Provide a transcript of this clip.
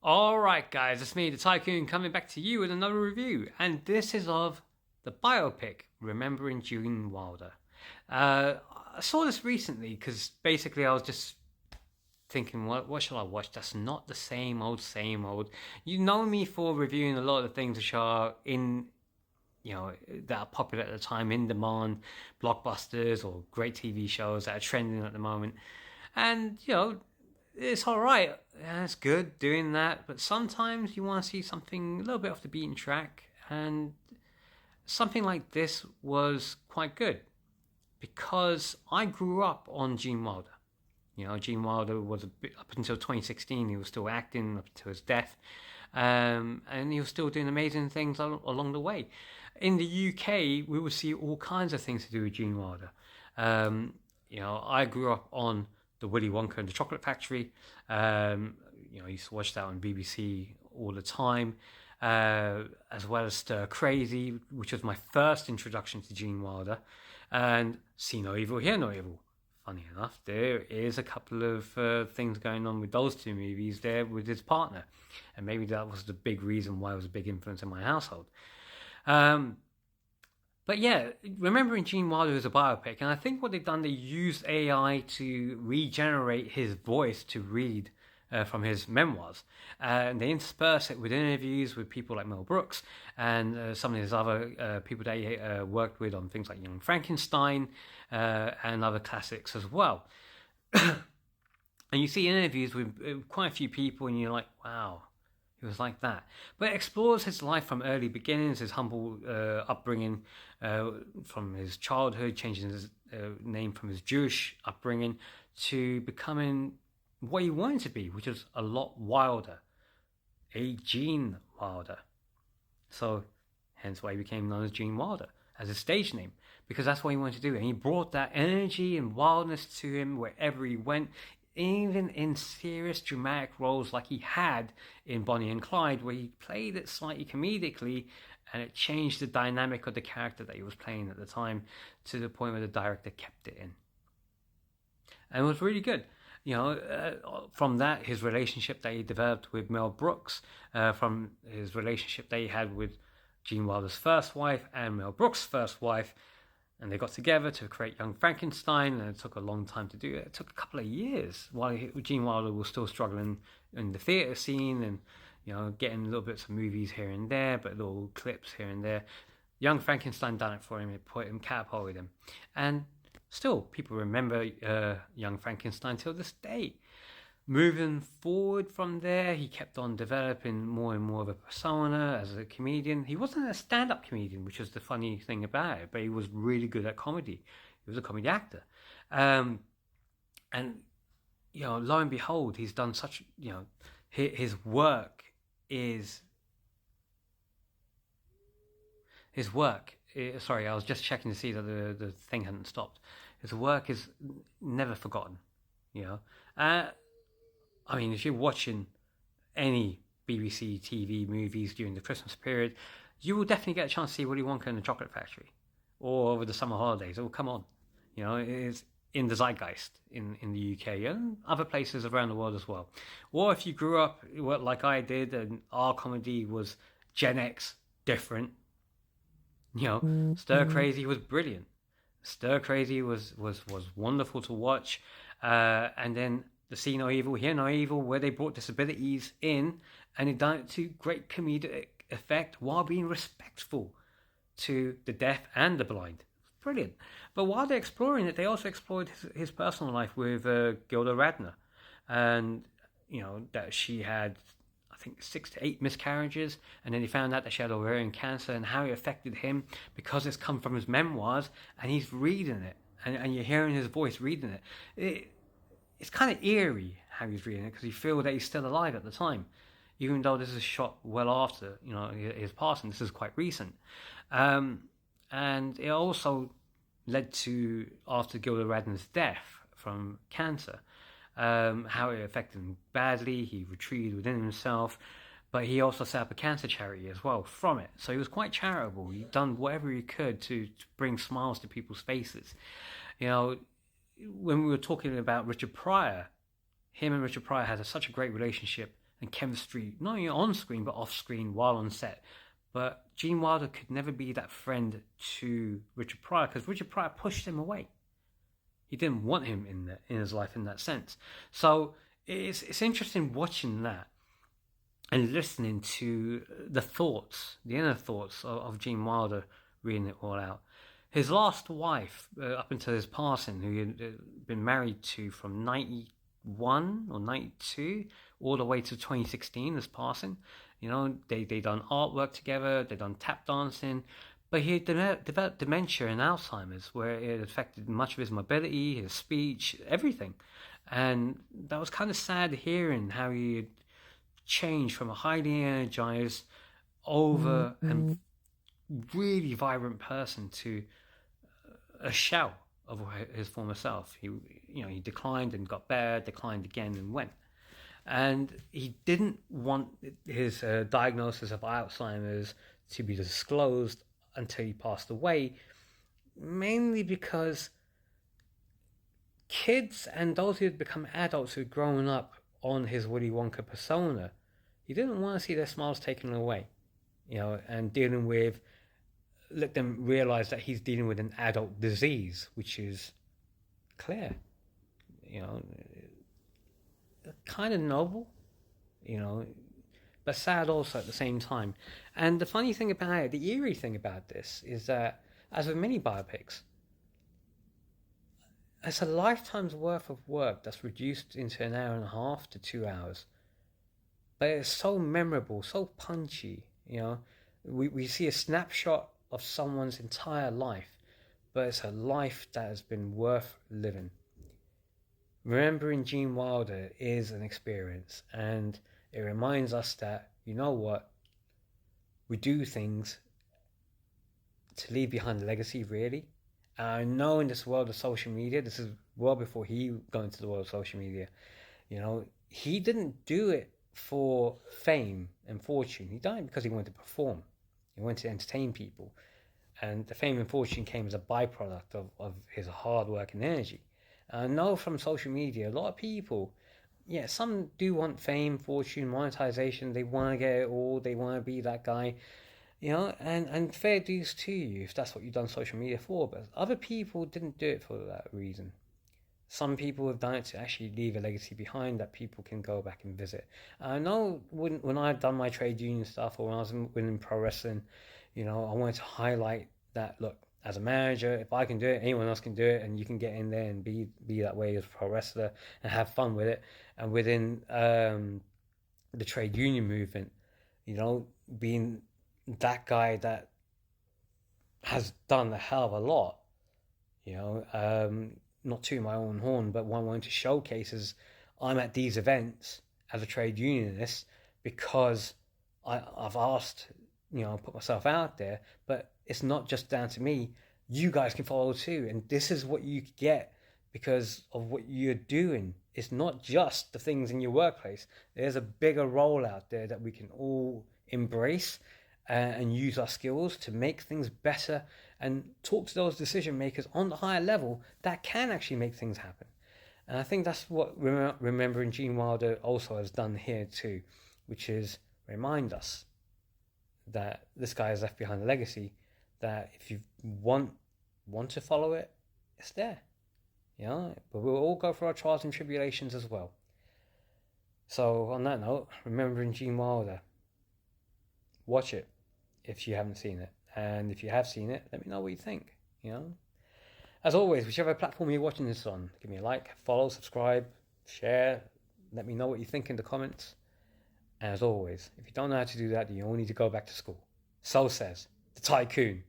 Alright guys, it's me, the Tycoon, coming back to you with another review, and this is of the biopic, Remembering Gene Wilder. I saw this recently because basically I was just thinking, what shall I watch? That's not the same old, same old. You know me for reviewing a lot of the things which are that are popular at the time, in demand, blockbusters or great TV shows that are trending at the moment. And, it's all right. Yeah, it's good doing that, but sometimes you want to see something a little bit off the beaten track, and something like this was quite good because I grew up on Gene Wilder. Gene Wilder was a bit up until 2016. He was still acting up until his death, and he was still doing amazing things along the way. In the UK, we would see all kinds of things to do with Gene Wilder. I grew up on the Willy Wonka and the Chocolate Factory. I used to watch that on BBC all the time, as well as Stir Crazy, which was my first introduction to Gene Wilder, and See No Evil, Hear No Evil. Funny enough, there is a couple of things going on with those two movies there with his partner, and maybe that was the big reason why it was a big influence in my household. But yeah, Remembering Gene Wilder is a biopic, and I think what they've done, they used AI to regenerate his voice to read from his memoirs. And they intersperse it with interviews with people like Mel Brooks and some of his other people that he worked with on things like Young Frankenstein and other classics as well. And you see interviews with quite a few people, and you're like, wow, he was like that. But it explores his life from early beginnings, his humble upbringing, from his childhood, changing his name from his Jewish upbringing to becoming what he wanted to be, which was a lot wilder, a Gene Wilder. So hence why he became known as Gene Wilder as a stage name, because that's what he wanted to do. And he brought that energy and wildness to him wherever he went, even in serious dramatic roles like he had in Bonnie and Clyde, where he played it slightly comedically, and it changed the dynamic of the character that he was playing at the time to the point where the director kept it in. And it was really good. From that, his relationship that he developed with Mel Brooks, from his relationship that he had with Gene Wilder's first wife and Mel Brooks' first wife, and they got together to create Young Frankenstein, and it took a long time to do it. It took a couple of years while Gene Wilder was still struggling in the theatre scene and, getting little bits of movies here and there, but little clips here and there. Young Frankenstein done it for him. It put him, catapulted him. And still, people remember Young Frankenstein till this day. Moving forward from there, he kept on developing more and more of a persona as a comedian. He wasn't a stand-up comedian, which was the funny thing about it, but he was really good at comedy. He was a comedy actor. And, lo and behold, he's done such, his work is... Sorry, I was just checking to see that the thing hadn't stopped. His work is never forgotten, if you're watching any BBC TV movies during the Christmas period, you will definitely get a chance to see Willy Wonka and the Chocolate Factory, or over the summer holidays. It will come on. It is in the zeitgeist in the UK and other places around the world as well. Or if you grew up like I did, and our comedy was Gen X, different. Stir Crazy was brilliant. Stir Crazy was wonderful to watch. And then the See No Evil, Hear No Evil, where they brought disabilities in, and it done it to great comedic effect while being respectful to the deaf and the blind. Brilliant. But while they're exploring it, they also explored his personal life with Gilda Radner. And, that she had, I think, 6 to 8 miscarriages, and then he found out that she had ovarian cancer and how it affected him because it's come from his memoirs, and he's reading it, and you're hearing his voice reading it. It's kind of eerie how he's reading it, because you feel that he's still alive at the time, even though this is shot well after his passing. This is quite recent, and it also led to, after Gilda Radner's death from cancer, how it affected him badly. He retreated within himself, but he also set up a cancer charity as well from it. So he was quite charitable. He done whatever he could to bring smiles to people's faces. When we were talking about Richard Pryor, him and Richard Pryor had such a great relationship and chemistry, not only on screen but off screen while on set. But Gene Wilder could never be that friend to Richard Pryor because Richard Pryor pushed him away. He didn't want him in his life in that sense. So it's interesting watching that and listening to the inner thoughts of Gene Wilder reading it all out. His last wife, up until his passing, who he had been married to from 91 or 92 all the way to 2016, his passing. You know, they done artwork together, they done tap dancing, but he had developed dementia and Alzheimer's, where it affected much of his mobility, his speech, everything. And that was kind of sad hearing how he had changed from a highly energized, over and really vibrant person to a shell of his former self. He declined and got better, declined again and went. And he didn't want his diagnosis of Alzheimer's to be disclosed until he passed away, mainly because kids and those who had become adults who had grown up on his Willy Wonka persona, he didn't want to see their smiles taken away, and dealing with, let them realize that he's dealing with an adult disease, which is clear, kind of noble, but sad also at the same time. And the funny thing about it, the eerie thing about this, is that, as with many biopics, it's a lifetime's worth of work that's reduced into an hour and a half to 2 hours. But it's so memorable, so punchy, We see a snapshot of someone's entire life, but it's a life that has been worth living. Remembering Gene Wilder is an experience, and it reminds us that, you know what, we do things to leave behind a legacy, really. And I know in this world of social media, this is well before he got into the world of social media, he didn't do it for fame and fortune. He did it because he wanted to perform. He wanted to entertain people. And the fame and fortune came as a byproduct of his hard work and energy. And I know from social media, a lot of people, some do want fame, fortune, monetization. They want to get it all. They want to be that guy, and fair dues to you if that's what you've done social media for. But other people didn't do it for that reason. Some people have done it to actually leave a legacy behind that people can go back and visit. I know when I've done my trade union stuff, or when I was in pro wrestling, I wanted to highlight that, look, as a manager, if I can do it, anyone else can do it, and you can get in there and be that way as a pro wrestler and have fun with it. And within the trade union movement, being that guy that has done a hell of a lot, not to my own horn, but one wanting to showcase is I'm at these events as a trade unionist because I've asked, put myself out there, but it's not just down to me. You guys can follow too, and this is what you get because of what you're doing. It's not just the things in your workplace. There's a bigger role out there that we can all embrace and use our skills to make things better and talk to those decision makers on the higher level that can actually make things happen. And I think that's what remembering Gene Wilder also has done here too, which is remind us that this guy has left behind a legacy that if you want to follow it, it's there. But we'll all go through our trials and tribulations as well. So on that note, remembering Gene Wilder, watch it if you haven't seen it. And if you have seen it, let me know what you think. As always, whichever platform you're watching this on, give me a like, follow, subscribe, share. Let me know what you think in the comments. And as always, if you don't know how to do that, then you all need to go back to school. So says the tycoon.